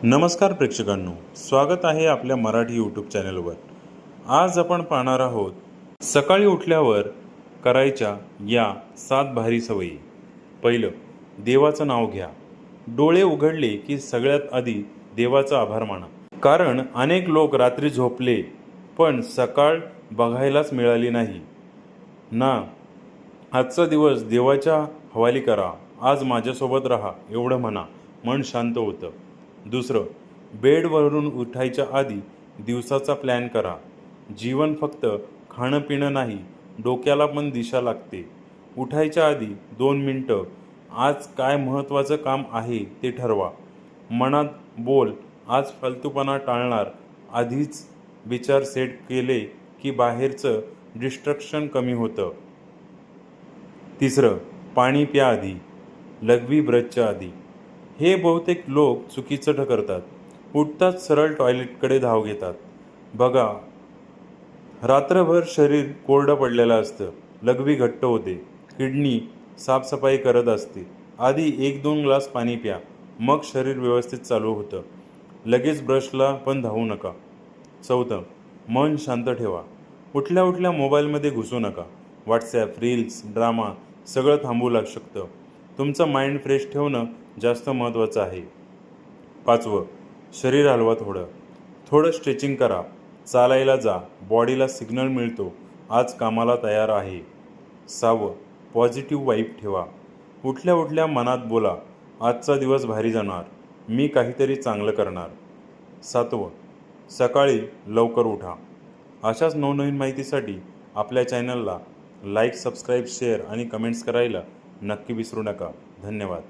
नमस्कार प्रेक्षकांनो, स्वागत आहे आपल्या मराठी यूट्यूब चॅनलवर। आज आपण पाहणार आहोत सकाळी उठल्यावर करायच्या या 7 भारी सवयी। पहिलं, देवाचं नाव घ्या। डोळे उघडले की सगळ्यात आधी देवाचा आभार माना, कारण अनेक लोक रात्री झोपले पण सकाळ बघायलाच मिळाली नाही ना। आजचा दिवस देवाच्या हवाली करा। आज माझ्यासोबत राहा एवढं म्हणा, मन शांत होतं। दुसरं, बेडवरून उठायच्या आधी दिवसाचा प्लॅन करा। जीवन फक्त खाणं पिणं नाही, डोक्याला पण दिशा लागते। उठायच्या आधी 2 मिनिटं आज काय महत्त्वाचं काम आहे ते ठरवा। मनात बोल, आज फालतूपणा टाळणार। आधीच विचार सेट केले की बाहेरचं डिस्ट्रॅक्शन कमी होतं। तिसरं, पाणी प्या आधी, लघवी ब्रशच्या आधी। हे बहुतेक लोक चुकीचं करतात। उठताच सरळ टॉयलेटकडे धाव घेतात। बघा, रात्रभर शरीर कोरडं पडलेलं असतं, लघवी घट्ट होते, किडनी साफसफाई करत असते। आधी 1-2 ग्लास पाणी प्या, मग शरीर व्यवस्थित चालू होतं। लगेच ब्रशला पण धावू नका। चौथं, मन शांत ठेवा। उठल्या उठल्या मोबाईलमध्ये घुसू नका। व्हॉट्सॲप, रील्स, ड्रामा सगळं थांबवू शकतं। तुमचं माइंड फ्रेश ठेवणं जास्त महत्त्वाचं आहे। 5वं, शरीर हलवा। थोडं स्ट्रेचिंग करा, चालायला जा। बॉडीला सिग्नल मिळतो आज कामाला तयार आहे। 6वं, पॉझिटिव्ह वाईब ठेवा। उठल्या उठल्या मनात बोला, आजचा दिवस भारी जाणार, मी काहीतरी चांगलं करणार। 7वं, सकाळी लवकर उठा। अशाच नवनवीन माहितीसाठी आपल्या चॅनलला लाईक, सबस्क्राईब, शेअर आणि कमेंट्स करायला नक्की विसरू नका। धन्यवाद।